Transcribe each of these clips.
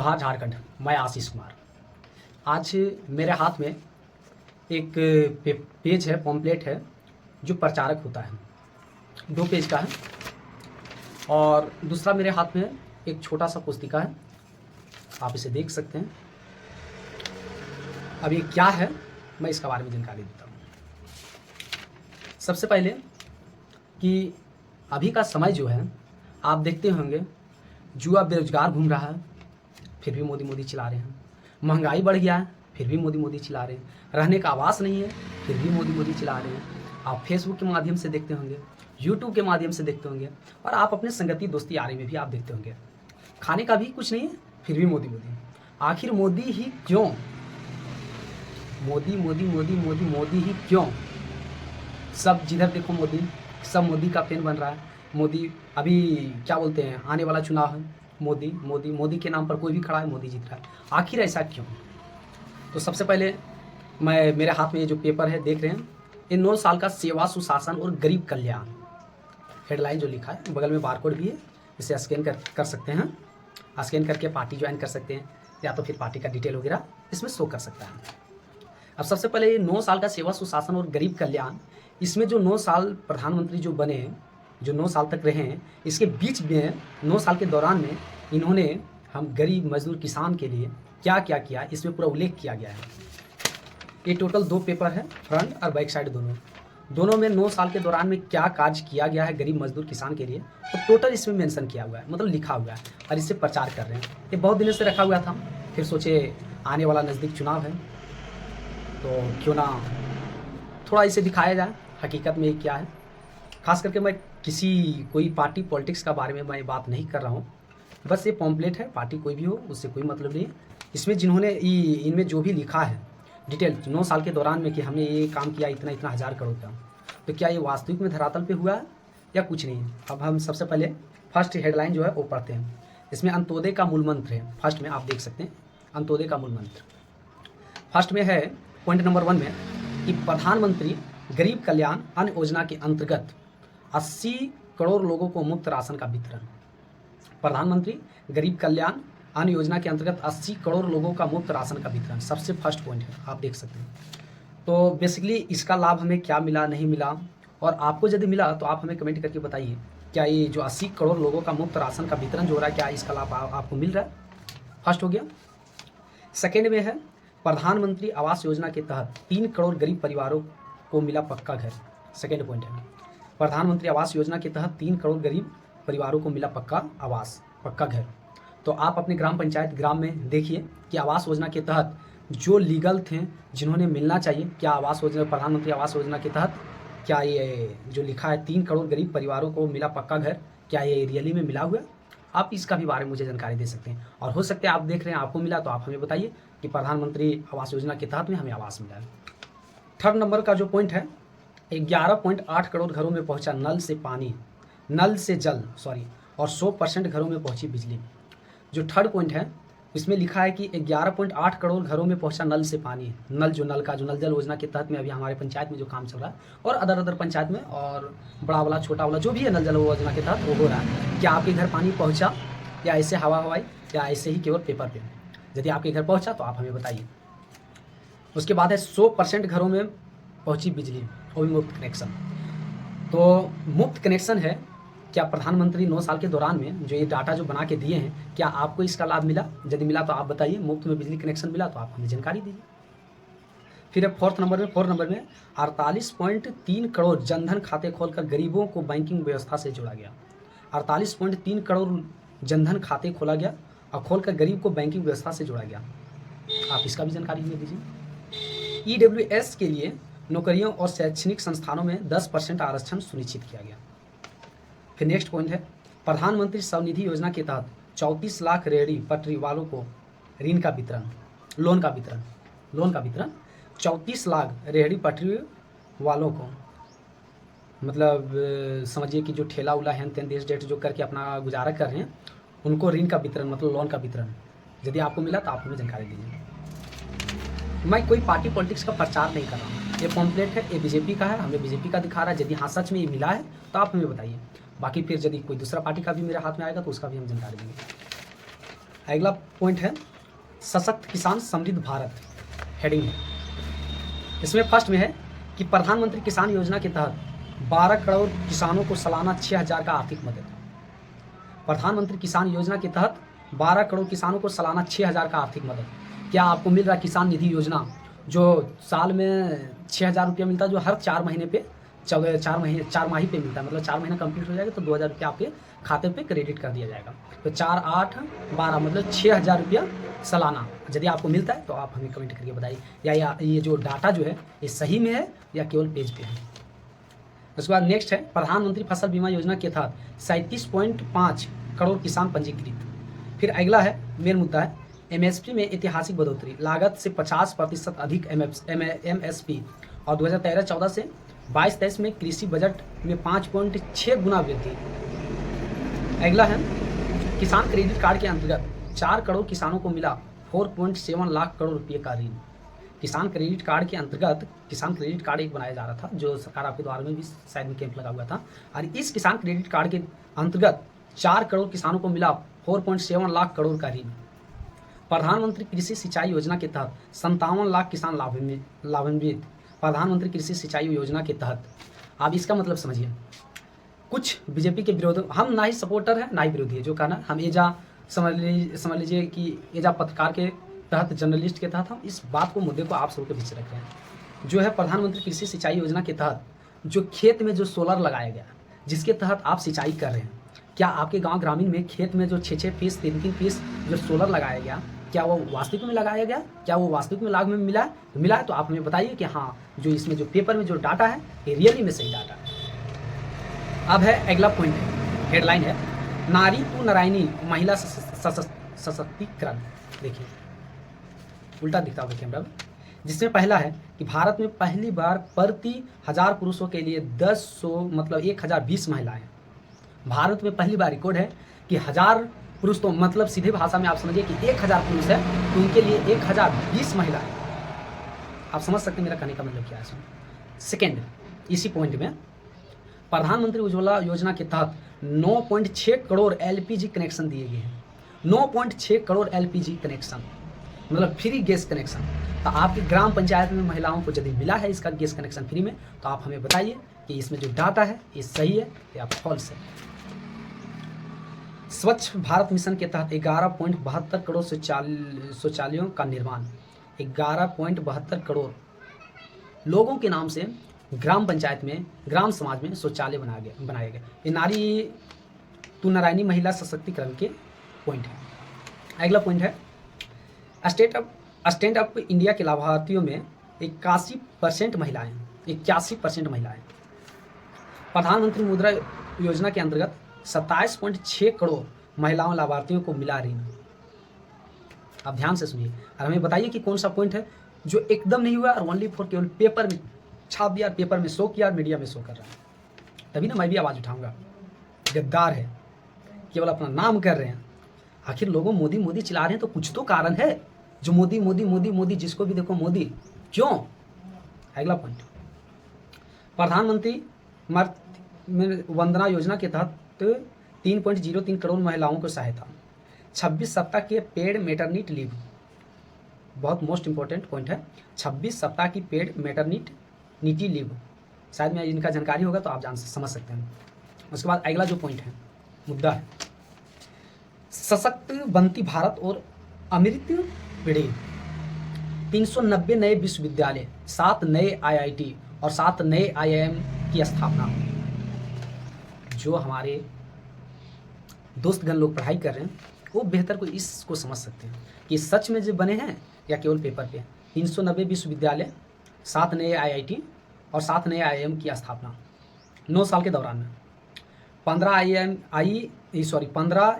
कहा झारखंड। मैं आशीष कुमार। आज मेरे हाथ में एक पेज है, पॉम्पलेट है जो प्रचारक होता है, 2 पेज का है। और दूसरा मेरे हाथ में एक छोटा सा पुस्तिका है, आप इसे देख सकते हैं। अब ये क्या है, मैं इसके बारे में जानकारी देता हूँ। सबसे पहले कि अभी का समय जो है, आप देखते होंगे जुआ बेरोजगार घूम रहा है, फिर भी मोदी मोदी चिल्ला रहे हैं। महंगाई बढ़ गया है, फिर भी मोदी मोदी चिल्ला रहे हैं। रहने का आवास नहीं है, फिर भी मोदी मोदी चिल्ला रहे हैं। आप फेसबुक के माध्यम से देखते होंगे, यूट्यूब के माध्यम से देखते होंगे, और आप अपने संगति दोस्ती यारी में भी आप देखते होंगे। खाने का भी कुछ नहीं है, फिर भी मोदी मोदी। आखिर मोदी ही क्यों? मोदी मोदी मोदी मोदी मोदी ही क्यों? सब जिधर देखो मोदी, सब मोदी का फैन बन रहा है। मोदी अभी क्या बोलते हैं, आने वाला चुनाव है, मोदी मोदी मोदी के नाम पर कोई भी खड़ा है, मोदी जीत रहा है। आखिर ऐसा क्यों? तो सबसे पहले मेरे हाथ में ये जो पेपर है देख रहे हैं, ये 9 साल का सेवा, सुशासन और गरीब कल्याण हेडलाइन जो लिखा है, बगल में बारकोड भी है, इसे स्कैन कर सकते हैं। स्कैन करके पार्टी ज्वाइन कर सकते हैं, या तो फिर पार्टी का डिटेल वगैरह इसमें शो कर सकता है। अब सबसे पहले ये 9 साल का सेवा, सुशासन और गरीब कल्याण, इसमें जो 9 साल प्रधानमंत्री जो बने, जो 9 साल तक रहे हैं, इसके बीच में 9 साल के दौरान में इन्होंने हम गरीब मजदूर किसान के लिए क्या क्या किया, इसमें पूरा उल्लेख किया गया है। ये टोटल 2 पेपर है, फ्रंट और बैक साइड दोनों में 9 साल के दौरान में क्या कार्य किया गया है गरीब मजदूर किसान के लिए, तो टोटल इसमें मेंशन किया हुआ है, मतलब लिखा हुआ है, और इससे प्रचार कर रहे हैं। ये बहुत दिनों से रखा हुआ था, फिर सोचे आने वाला नज़दीक चुनाव है तो क्यों ना थोड़ा इसे दिखाया जाए हकीकत में ये क्या है। खास करके मैं कोई पार्टी पॉलिटिक्स का बारे में मैं बात नहीं कर रहा हूँ, बस ये पॉम्पलेट है, पार्टी कोई भी हो उससे कोई मतलब नहीं है। इसमें जिन्होंने इनमें जो भी लिखा है डिटेल 9 साल के दौरान में कि हमने ये काम किया, इतना इतना हज़ार करोड़ का, तो क्या ये वास्तविक में धरातल पे हुआ है या कुछ नहीं है। अब हम सबसे पहले फर्स्ट हेडलाइन जो है वो पढ़ते हैं। इसमें अंत्योदय का मूल मंत्र है, फर्स्ट में आप देख सकते हैं अंत्योदय का मूल मंत्र। फर्स्ट में है पॉइंट नंबर 1 में कि प्रधानमंत्री गरीब कल्याण अन्न योजना के अंतर्गत 80 करोड़ लोगों को मुफ्त राशन का वितरण। प्रधानमंत्री गरीब कल्याण अन्न योजना के अंतर्गत 80 करोड़ लोगों का मुफ्त राशन का वितरण, सबसे फर्स्ट पॉइंट है, आप देख सकते हैं। तो बेसिकली इसका लाभ हमें क्या मिला, नहीं मिला, और आपको यदि मिला तो आप हमें कमेंट करके बताइए, क्या ये जो 80 करोड़ लोगों का मुफ्त राशन का वितरण जो हो रहा है, क्या इसका लाभ आपको मिल रहा है? फर्स्ट हो गया। सेकेंड में है प्रधानमंत्री आवास योजना के तहत 3 करोड़ गरीब परिवारों को मिला पक्का घर। सेकेंड पॉइंट है प्रधानमंत्री आवास योजना के तहत 3 करोड़ गरीब परिवारों को मिला पक्का आवास, पक्का घर। तो आप अपने ग्राम पंचायत ग्राम में देखिए कि आवास योजना के तहत जो लीगल थे, जिन्होंने मिलना चाहिए, क्या आवास योजना, प्रधानमंत्री आवास योजना के तहत क्या ये जो लिखा है 3 करोड़ गरीब परिवारों को मिला पक्का घर, क्या ये रियली में मिला हुआ है? आप इसका भी बारे में मुझे जानकारी दे सकते हैं। और हो सकता है आप देख रहे हैं आपको मिला, तो आप हमें बताइए कि प्रधानमंत्री आवास योजना के तहत में हमें आवास मिला है। थर्ड नंबर का जो पॉइंट है, 11.8 करोड़ घरों में पहुंचा नल से पानी, नल से जल और 100% घरों में पहुंची बिजली। जो थर्ड पॉइंट है इसमें लिखा है कि 11.8 करोड़ घरों में पहुंचा नल से पानी, नल का जो नल जल योजना के तहत में अभी हमारे पंचायत में जो काम चल रहा है, और अदर पंचायत में, और बड़ा वाला छोटा वाला जो भी है नल जल योजना के तहत वो हो रहा है। क्या आपके घर पानी पहुँचा, या ऐसे हवाई, या ऐसे ही केवल पेपर पे? यदि आपके घर पहुँचा तो आप हमें बताइए। उसके बाद है 100% घरों में पहुँची बिजली, वो भी मुफ्त कनेक्शन। तो मुफ्त कनेक्शन है, क्या प्रधानमंत्री 9 साल के दौरान में जो ये डाटा जो बना के दिए हैं, क्या आपको इसका लाभ मिला? यदि मिला तो आप बताइए, मुफ्त में बिजली कनेक्शन मिला तो आप हमें जानकारी दीजिए। फिर है 4 नंबर में 48.3 करोड़ जनधन खाते खोलकर गरीबों को बैंकिंग व्यवस्था से जोड़ा गया। 48.3 करोड़ जनधन खाते खोला गया और खोलकर गरीब को बैंकिंग व्यवस्था से जोड़ा गया। आप इसका भी जानकारी हमें दीजिए। EWS के लिए नौकरियों और शैक्षणिक संस्थानों में 10% आरक्षण सुनिश्चित किया गया। फिर नेक्स्ट पॉइंट है प्रधानमंत्री स्वनिधि योजना के तहत 34 लाख रेहड़ी पटरी वालों को ऋण का वितरण, लोन का वितरण 34 लाख रेहड़ी पटरी वालों को, मतलब समझिए कि जो ठेला उला है तेन देश डेट जो करके अपना गुजारा कर रहे हैं, उनको ऋण का वितरण, मतलब लोन का वितरण। यदि आपको मिला तो आप हमें जानकारी दीजिए। मैं कोई पार्टी पॉलिटिक्स का प्रचार नहीं कर रहा हूँ, ये पॉम्पलेट है, ये बीजेपी का है, हमें बीजेपी का दिखा रहा है। यदि हाँ सच में ये मिला है तो आप हमें बताइए, बाकी फिर यदि कोई दूसरा पार्टी का भी मेरे हाथ में आएगा तो उसका भी हम जानकारी देंगे। अगला पॉइंट है सशक्त किसान समृद्ध भारत, हेडिंग है। इसमें फर्स्ट में है कि प्रधानमंत्री किसान योजना के तहत 12 करोड़ किसानों को सालाना 6,000 का आर्थिक मदद। प्रधानमंत्री किसान योजना के तहत 12 करोड़ किसानों को सालाना 6,000 का आर्थिक मदद। क्या आपको मिल रहा है किसान निधि योजना, जो साल में 6,000 रुपया मिलता है, जो हर 4 महीने पे 4 माही पे मिलता है, मतलब 4 महीना कंप्लीट हो जाएगा तो 2,000 रुपया आपके खाते पे क्रेडिट कर दिया जाएगा। तो 4, 8, 12 मतलब 6,000 रुपया सालाना यदि आपको मिलता है तो आप हमें कमेंट करके बताइए, या ये जो डाटा जो है ये सही में है या केवल पेज पे है। उसके बाद नेक्स्ट है प्रधानमंत्री फसल बीमा योजना के तहत 37.5 करोड़ किसान पंजीकृत। फिर अगला है मेन मुद्दा है एमएसपी में ऐतिहासिक बढ़ोतरी, लागत से 50% अधिक एमएसपी और 2013-14 से 22-23 में कृषि बजट में 5.6 गुना वृद्धि। अगला है किसान क्रेडिट कार्ड के अंतर्गत 4 करोड़ किसानों को मिला 4.7 लाख करोड़ रुपये का ऋण। किसान क्रेडिट कार्ड के अंतर्गत किसान क्रेडिट कार्ड एक बनाया जा रहा था जो सरकार आपके द्वारा में भी शायद में कैंप लगा हुआ था, और इस किसान क्रेडिट कार्ड के अंतर्गत 4 करोड़ किसानों को मिला 4.7 लाख करोड़ का ऋण। प्रधानमंत्री कृषि सिंचाई योजना के तहत 57 लाख किसान लाभान्वित। प्रधानमंत्री कृषि सिंचाई योजना के तहत आप इसका मतलब समझिए, कुछ बीजेपी के विरोध, हम ना ही सपोर्टर है ना ही विरोधी है, जो कहना हम एजा समझ लीजिए कि एजा पत्रकार के तहत, जर्नलिस्ट के तहत हम इस बात को, मुद्दे को आप सबके बीच रख रहे हैं। जो है प्रधानमंत्री कृषि सिंचाई योजना के तहत जो खेत में जो सोलर लगाया गया, जिसके तहत आप सिंचाई कर रहे हैं, क्या आपके गांव ग्रामीण में खेत में जो 6-6 पीस 3-3 पीस जो सोलर लगाया गया, क्या वो वास्तविक में लगाया गया, क्या वो वास्तविक में लाभ में मिला है? तो मिला है तो आप हमें बताइए कि हाँ, जो इसमें जो पेपर में जो डाटा है ये रियली में सही डाटा है। अब है अगला पॉइंट है, हेडलाइन है नारी तू नारायणी महिला सशक्तिकरण। देखिए उल्टा दिखता होगा कैमरा में, जिसमें पहला है कि भारत में पहली बार प्रति 1000 पुरुषों के लिए 1020 महिलाएं। भारत में पहली बार रिकॉर्ड है कि 1000 पुरुष, तो मतलब सीधे भाषा में आप समझिए कि 1000 पुरुष है तो उनके लिए 1020 महिलाएं। आप समझ सकते हैं मेरा कहने का मतलब क्या है। सेकेंड, इसी पॉइंट में प्रधानमंत्री उज्ज्वला योजना के तहत 9.6 करोड़ एलपीजी कनेक्शन दिए गए हैं। 9.6 करोड़ एलपीजी कनेक्शन मतलब फ्री गैस कनेक्शन। तो आपकी ग्राम पंचायत में महिलाओं को यदि मिला है इसका गैस कनेक्शन फ्री में, तो आप हमें बताइए कि इसमें जो डाटा है ये सही है या फॉल्स है। स्वच्छ भारत मिशन के तहत 11.72 करोड़ शौचालयों का निर्माण। 11.72 करोड़ लोगों के नाम से ग्राम पंचायत में, ग्राम समाज में शौचालय बनाया गया। ये नारी तू नारायणी महिला सशक्तिकरण के पॉइंट है। अगला पॉइंट है स्टैंड अप इंडिया के लाभार्थियों में 81% महिलाएं। 81% महिलाएं। प्रधानमंत्री मुद्रा योजना के अंतर्गत 27.6 करोड़ महिलाओं लाभार्थियों को मिला ऋण। आप ध्यान से सुनिए और हमें बताइए कि कौन सा पॉइंट है जो एकदम नहीं हुआ और ओनली फॉर केवल पेपर में छाप दिया, पेपर में शो किया, मीडिया में शो कर रहा है। तभी ना मैं भी आवाज़ उठाऊंगा। गद्दार है, केवल अपना नाम कर रहे हैं। आखिर लोगों मोदी मोदी चिल्ला रहे हैं तो कुछ तो कारण है जो मोदी मोदी मोदी मोदी, जिसको भी देखो मोदी क्यों। अगला पॉइंट, प्रधानमंत्री वंदना योजना के तहत 3.03 करोड़ महिलाओं को सहायता। 26 सप्ताह के पेड मैटरनिटी लीव, बहुत मोस्ट इंपॉर्टेंट पॉइंट है। 26 सप्ताह की पेड मैटरनिटी लीव, शायद में इनका जानकारी होगा तो आप समझ सकते हैं। उसके बाद अगला जो पॉइंट है, मुद्दा है सशक्त बनती भारत और अमृत पीढ़ी। 390 नए विश्वविद्यालय, 7 नए आईआईटी और 7 नए आईआईएम की स्थापना। जो हमारे दोस्तगण लोग पढ़ाई कर रहे हैं वो बेहतर को इसको समझ सकते हैं कि सच में जो बने हैं या केवल पेपर पे। 390 विश्वविद्यालय, 7 नए आईआईटी और 7 नए आईआईएम की स्थापना 9 साल के दौरान में। 15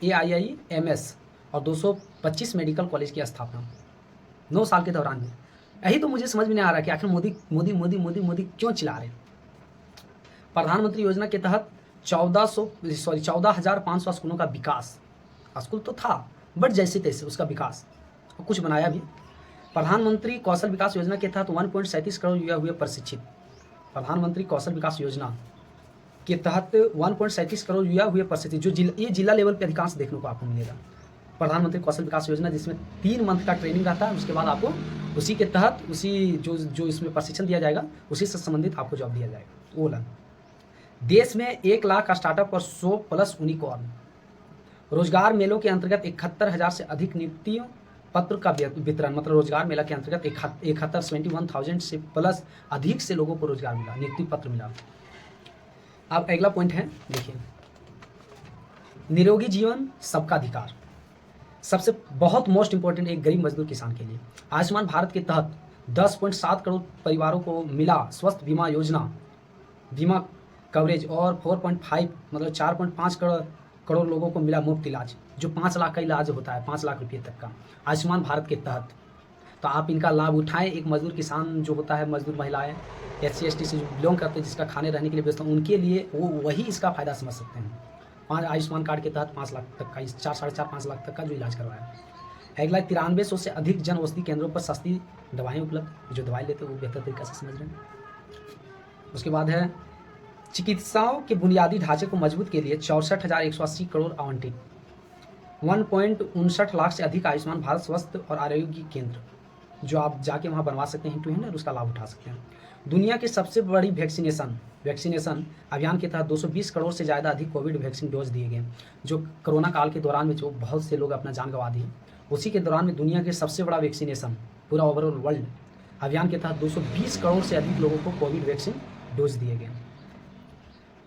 AIIMS और 225 मेडिकल कॉलेज की स्थापना 9 साल के दौरान में। यही तो मुझे समझ में नहीं आ रहा कि आखिर मोदी मोदी मोदी मोदी मोदी क्यों चिल्ला रहे हैं। प्रधानमंत्री योजना के तहत 14,500 स्कूलों का विकास। स्कूल तो था बट जैसे तैसे उसका विकास, कुछ बनाया भी। प्रधानमंत्री कौशल विकास योजना के तहत 1.37 करोड़ युवा हुए प्रशिक्षित। प्रधानमंत्री कौशल विकास योजना के तहत 1.37 करोड़ युवा हुए प्रशिक्षित, जो ये जिला लेवल पे अधिकांश देखने को आपको मिलेगा। प्रधानमंत्री कौशल विकास योजना, जिसमें 3 मंथ का ट्रेनिंग रहता है। उसके बाद आपको उसी के तहत उसी जो इसमें प्रशिक्षण दिया जाएगा उसी से संबंधित आपको जॉब दिया जाएगा। वो वाला देश में 1 लाख का स्टार्टअप और 100 प्लस यूनिकॉर्न। रोजगार मेलों के अंतर्गत 71,000 से अधिक नियुक्तियों पत्र का वितरण, मतलब रोजगार मेला के अंतर्गत 71,000 से प्लस अधिक से लोगों को रोजगार मिला, नियुक्ति पत्र मिला। अब अगला पॉइंट है, देखिए, निरोगी जीवन सबका अधिकार। सबसे बहुत मोस्ट इंपॉर्टेंट एक गरीब मजदूर किसान के लिए आयुष्मान भारत के तहत 10.7 करोड़ परिवारों को मिला स्वस्थ बीमा योजना, बीमा कवरेज, और 4.5 मतलब 4.5 करोड़ लोगों को मिला मुफ्त इलाज, जो 5 लाख का इलाज होता है, 5 लाख रुपये तक का आयुष्मान भारत के तहत। तो आप इनका लाभ उठाएं। एक मजदूर किसान जो होता है, मजदूर महिलाएं, SC ST से जो बिलोंग करते हैं, जिसका खाने रहने के लिए व्यवस्था, उनके लिए वो वही इसका फ़ायदा समझ सकते हैं। आयुष्मान कार्ड के तहत 5 लाख तक का, 4-5 लाख तक का जो इलाज करवाया। अगला 9300 से अधिक जन औषधि केंद्रों पर सस्ती दवाएं उपलब्ध, जो दवाई लेते हैं वो बेहतर तरीके से समझ रहे हैं। उसके बाद है चिकित्साओं के बुनियादी ढांचे को मजबूत के लिए 64,180 करोड़ आवंटित। 1.59 लाख से अधिक आयुष्मान भारत स्वास्थ्य और आरोग्य केंद्र, जो आप जाके वहाँ बनवा सकते हैं, हिंटू है, उसका लाभ उठा सकते हैं। दुनिया की सबसे बड़ी वैक्सीनेशन अभियान के तहत 220 करोड़ से ज़्यादा अधिक कोविड वैक्सीन डोज दिए गए, जो कोरोना काल के दौरान में जो बहुत से लोग अपना जान गंवा दिए, उसी के दौरान में दुनिया के सबसे बड़ा वैक्सीनेशन पूरा ओवरऑल वर्ल्ड अभियान के तहत 220 करोड़ से अधिक लोगों को कोविड वैक्सीन डोज दिए गए।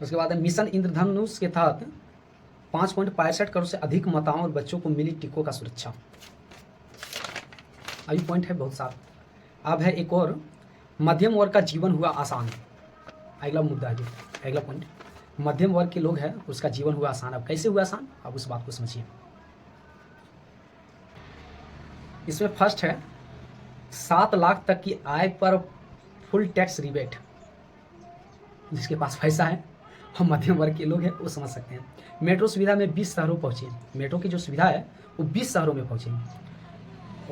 उसके बाद मिशन इंद्रधनुष के तहत 5.65 करोड़ से अधिक माताओं और बच्चों को मिली टीकों का सुरक्षा। अभी पॉइंट है बहुत सारा। अब है एक और, मध्यम वर्ग का जीवन हुआ आसान। अगला मुद्दा है, जो अगला पॉइंट, मध्यम वर्ग के लोग हैं उसका जीवन हुआ आसान। अब कैसे हुआ आसान, आप उस बात को समझिए। इसमें फर्स्ट है 7 लाख तक की आय पर फुल टैक्स रिबेट। जिसके पास पैसा है, हम मध्यम वर्ग के लोग हैं, वो समझ सकते हैं। मेट्रो सुविधा में 20 शहरों पहुंचे। मेट्रो की जो सुविधा है वो 20 शहरों में पहुंचे।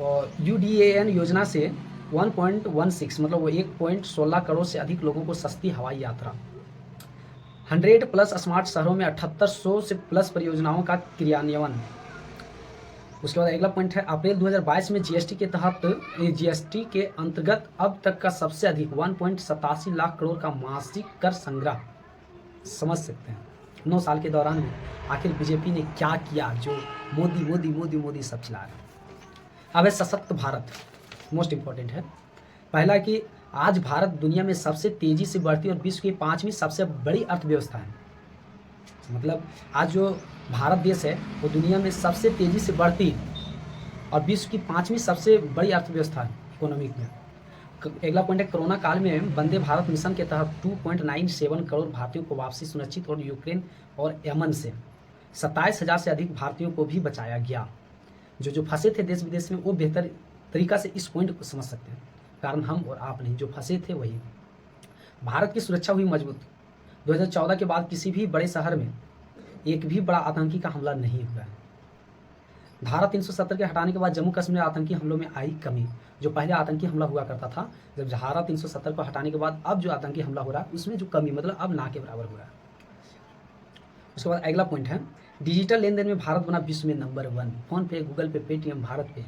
और UDAN योजना से 1.16 मतलब वो 1.16 करोड़ से अधिक लोगों को सस्ती हवाई यात्रा। 100 प्लस स्मार्ट शहरों में 7800 से प्लस परियोजनाओं का क्रियान्वयन। उसके बाद अगला पॉइंट है, अप्रैल 2022 में GST के तहत GST के अंतर्गत अब तक का सबसे अधिक 1.87 लाख करोड़ का मासिक कर संग्रह। समझ सकते हैं 9 साल के दौरान में आखिर बीजेपी ने क्या किया, जो मोदी मोदी मोदी मोदी सब चला रहे हैं। अब है सशक्त भारत, मोस्ट इम्पॉर्टेंट है। पहला कि आज भारत दुनिया में सबसे तेज़ी से बढ़ती और विश्व की 5वीं सबसे बड़ी अर्थव्यवस्था है। मतलब आज जो भारत देश है वो दुनिया में सबसे तेज़ी से बढ़ती और विश्व की 5वीं सबसे बड़ी अर्थव्यवस्था है इकोनॉमिक में। अगला पॉइंट है, कोरोना काल में वंदे भारत मिशन के तहत 2.97 करोड़ भारतीयों को वापसी सुनिश्चित और यूक्रेन और यमन से 27,000 से अधिक भारतीयों को भी बचाया गया। जो फंसे थे देश विदेश में, वो बेहतर तरीका से इस पॉइंट को समझ सकते हैं, कारण हम और आप नहीं, जो फंसे थे वही। भारत की सुरक्षा हुई मजबूत। 2014 के बाद किसी भी बड़े शहर में एक भी बड़ा आतंकी का हमला नहीं हुआ है। धारा 370 के हटाने के बाद जम्मू कश्मीर में आतंकी हमलों में आई कमी। जो पहले आतंकी हमला हुआ करता था, जब धारा 370 को हटाने के बाद अब जो आतंकी हमला हो रहा है उसमें जो कमी, मतलब अब ना के बराबर हो रहा है। उसके बाद अगला पॉइंट है, डिजिटल लेन देन में भारत बना विश्व में नंबर 1। फोन पे, गूगल पे, पेटीएम, भारत पे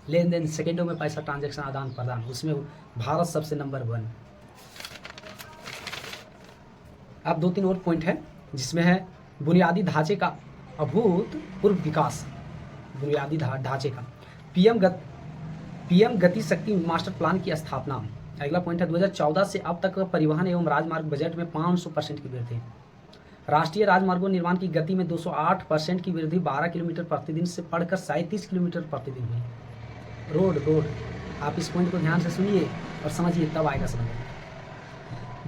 लेन देन, सेकेंडों में पैसा ट्रांजैक्शन आदान प्रदान, उसमें भारत सबसे नंबर 1। अब 2-3 और पॉइंट है जिसमें है बुनियादी ढांचे का अभूतपूर्व विकास। बुनियादी ढांचे का पीएम गति शक्ति मास्टर प्लान की स्थापना। अगला पॉइंट है, 2014 से अब तक परिवहन एवं राजमार्ग बजट में 500% की वृद्धि। राष्ट्रीय राजमार्गों निर्माण की गति में 208% की वृद्धि, 12 किलोमीटर प्रतिदिन से बढ़कर 37 किलोमीटर प्रतिदिन हुई। रोड आप इस पॉइंट को ध्यान से सुनिए और समझिए, तब आएगा समझ।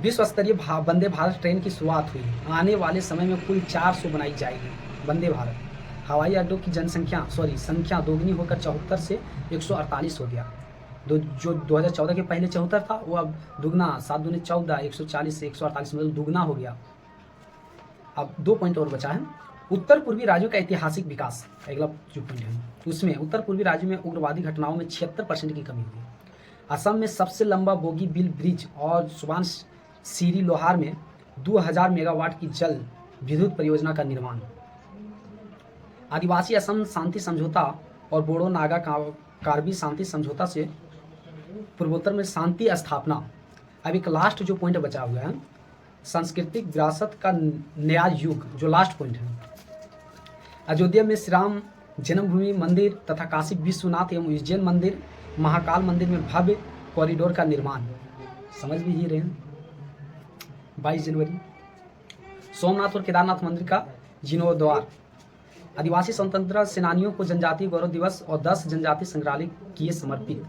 विश्व स्तरीय वंदे भारत ट्रेन की शुरुआत हुई। आने वाले समय में कुल 400 बनाई जाएगी वंदे भारत। हवाई अड्डों की संख्या दोगुनी होकर 74 से 148 हो गया। जो 2014 के पहले 74 था, वो अब दुगना, 7 दूनी 14, 140 से 148 मतलब दुगना हो गया। अब 2 पॉइंट और बचा है, उत्तर पूर्वी राज्यों का ऐतिहासिक विकास। अगला जो पॉइंट है उसमें उत्तर पूर्वी राज्यों में उग्रवादी घटनाओं में 76% की कमी हुई। असम में सबसे लंबा बोगीबिल ब्रिज और सुबनसिरी लोहार में 2000 मेगावाट की जल विद्युत परियोजना का निर्माण। आदिवासी असम शांति समझौता और बोडो नागा कार्बी शांति समझौता से पूर्वोत्तर में शांति स्थापना। अब एक लास्ट जो पॉइंट बचा हुआ है, सांस्कृतिक विरासत का नया युग, जो लास्ट पॉइंट है। अयोध्या में श्री राम जन्मभूमि मंदिर तथा काशी विश्वनाथ एवं उज्जैन मंदिर, महाकाल मंदिर में भव्य कॉरिडोर का निर्माण। समझ भी ही रहे हैं। 22 जनवरी सोमनाथ और केदारनाथ मंदिर का जीर्णोद्धार। आदिवासी स्वतंत्रता सेनानियों को जनजातीय गौरव दिवस और 10 जनजातीय संग्रहालय किए समर्पित।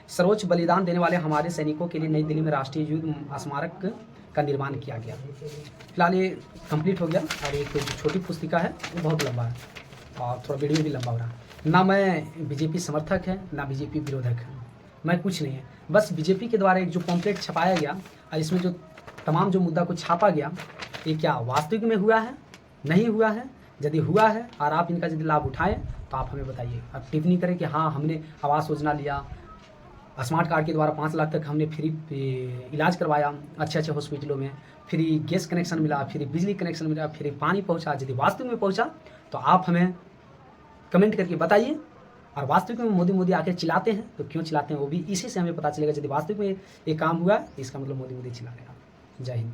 सर्वोच्च बलिदान देने वाले हमारे सैनिकों के लिए नई दिल्ली में राष्ट्रीय युद्ध स्मारक का निर्माण किया गया। फिलहाल ये कंप्लीट हो गया। और एक जो छोटी पुस्तिका है वो बहुत लंबा है और थोड़ा वीडियो भी लंबा हो रहा है। ना मैं बीजेपी समर्थक है ना बीजेपी विरोधक है, मैं कुछ नहीं है। बस बीजेपी के द्वारा एक जो पॉम्पलेट छपाया गया और इसमें जो तमाम जो मुद्दा को छापा गया, ये क्या वास्तविक में हुआ है, नहीं हुआ है? यदि हुआ है और आप इनका यदि लाभ उठाएं तो आप हमें बताइए। आप टिप्पणी करें कि हाँ हमने आवास योजना लिया, स्मार्ट कार्ड के द्वारा 5 लाख तक हमने फ्री इलाज करवाया अच्छे अच्छे हॉस्पिटलों में, फ्री गैस कनेक्शन मिला, फ्री बिजली कनेक्शन मिला, फ्री पानी पहुंचा। यदि वास्तविक में पहुंचा तो आप हमें कमेंट करके बताइए। और वास्तविक में मोदी आके चिल्लाते हैं तो क्यों चिल्लाते हैं वो भी इसी से हमें पता चलेगा। यदि वास्तविक में ये काम हुआ तो इसका मतलब मोदी चिल्ला रहे हैं। जय हिंद।